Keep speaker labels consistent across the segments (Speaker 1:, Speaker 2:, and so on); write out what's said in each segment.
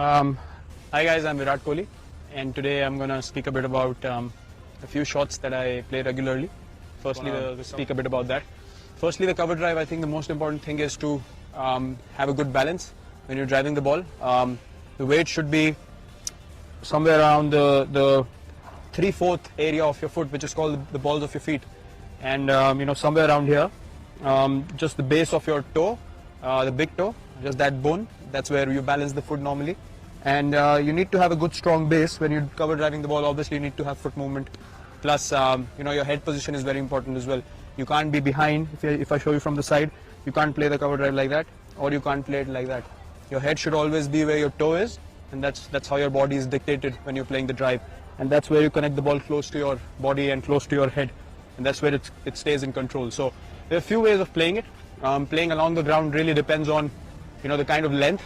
Speaker 1: Hi guys, I'm Virat Kohli, and today I'm going to speak a bit about a few shots that I play regularly. Firstly, speak a bit about that. Firstly, the cover drive. I think the most important thing is to have a good balance when you're driving the ball. The weight should be somewhere around the 3/4 area of your foot, which is called the balls of your feet, and somewhere around here, just the base of your toe, the big toe, just that bone. That's where you balance the foot normally. And you need to have a good strong base when you're cover driving the ball. Obviously you need to have foot movement, plus your head position is very important as well. You can't be behind. If I show you from the side, you can't play the cover drive like that, or you can't play it like that. Your head should always be where your toe is, and that's how your body is dictated when you're playing the drive, and that's where you connect the ball close to your body and close to your head, and that's where it stays in control. So there are a few ways of playing it. Playing along the ground really depends on the kind of length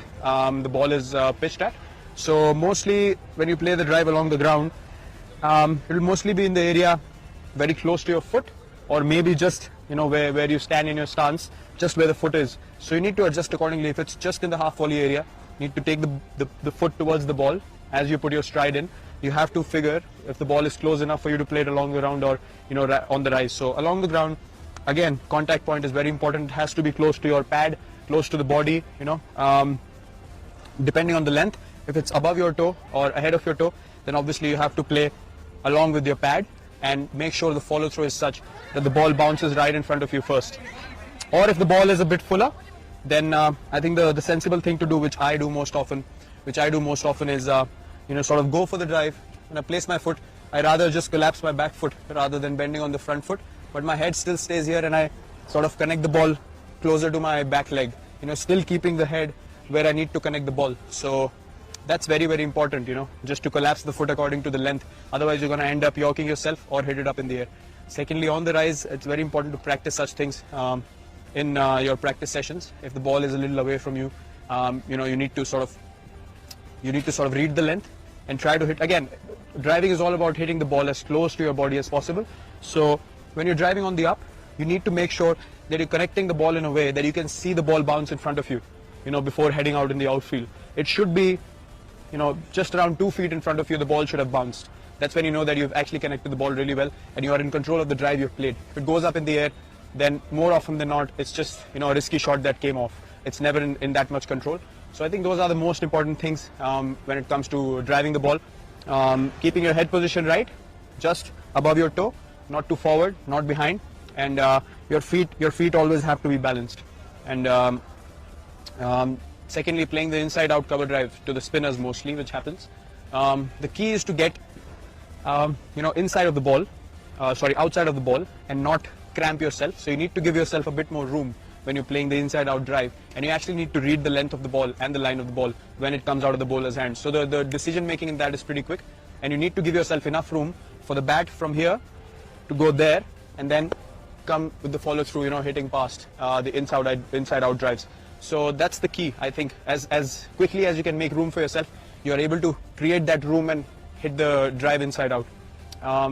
Speaker 1: the ball is pitched at. So mostly when you play the drive along the ground, it will mostly be in the area very close to your foot, or maybe just where you stand in your stance, just where the foot is. So you need to adjust accordingly. If it's just in the half volley area, you need to take the foot towards the ball as you put your stride in. You have to figure if the ball is close enough for you to play it along the ground, or on the rise. So along the ground, again, contact point is very important. It has to be close to your pad, close to the body, depending on the length. If it's above your toe or ahead of your toe, then obviously you have to play along with your pad and make sure the follow through is such that the ball bounces right in front of you first. Or if the ball is a bit fuller, then I think the sensible thing to do, which I do most often is sort of go for the drive. When I place my foot, I rather just collapse my back foot rather than bending on the front foot, but my head still stays here, and I sort of connect the ball closer to my back leg, still keeping the head where I need to connect the ball. So that's very, very important, just to collapse the foot according to the length. Otherwise you're going to end up yorking yourself or hit it up in the air. Secondly, on the rise, it's very important to practice such things in your practice sessions. If the ball is a little away from you, you need to sort of read the length and try to hit. Again, driving is all about hitting the ball as close to your body as possible. So when you're driving on the up, you need to make sure that you're connecting the ball in a way that you can see the ball bounce in front of you, before heading out in the outfield. It should be just around 2 feet in front of you. The ball should have bounced. That's when you know that you've actually connected the ball really well and you are in control of the drive you've played. If it goes up in the air, then more often than not, it's just a risky shot that came off. It's never in that much control. So I think those are the most important things when it comes to driving the ball. Keeping your head position right, just above your toe, not too forward, not behind, and your feet always have to be balanced. And secondly, playing the inside out cover drive to the spinners mostly, which happens. The key is to get outside of the ball, and not cramp yourself. So you need to give yourself a bit more room when you're playing the inside out drive, and you actually need to read the length of the ball and the line of the ball when it comes out of the bowler's hand. So the decision making in that is pretty quick, and you need to give yourself enough room for the bat from here to go there and then come with the follow through, hitting past the inside out drives. So that's the key. I think as quickly as you can make room for yourself, you're able to create that room and hit the drive inside out.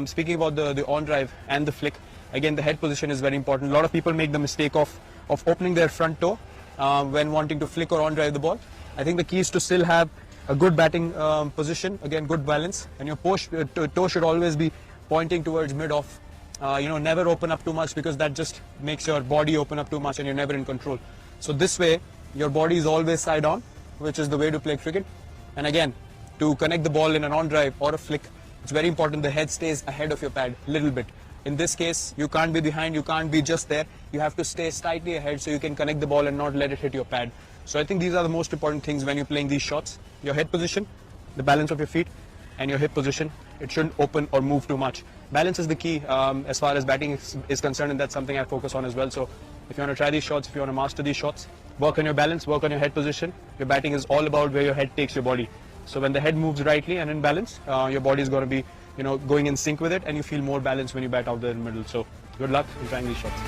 Speaker 1: Speaking about the on drive and the flick, again, the head position is very important. A lot of people make the mistake of opening their front toe when wanting to flick or on drive the ball. I think the key is to still have a good batting position, again, good balance, and your toe should always be pointing towards mid off. Never open up too much, because that just makes your body open up too much and you're never in control. So this way, your body is always side on, which is the way to play cricket. And again, to connect the ball in an on drive or a flick, it's very important the head stays ahead of your pad a little bit. In this case, you can't be behind, you can't be just there. You have to stay slightly ahead so you can connect the ball and not let it hit your pad. So I think these are the most important things when you're playing these shots. Your head position, the balance of your feet, and your hip position. It shouldn't open or move too much. Balance is the key as far as batting is concerned, and that's something I focus on as well. So if you want to try these shots, if you want to master these shots, work on your balance, work on your head position. Your batting is all about where your head takes your body. So when the head moves rightly and in balance, your body is going to be going in sync with it, and you feel more balance when you bat out there in the middle. So good luck in trying these shots.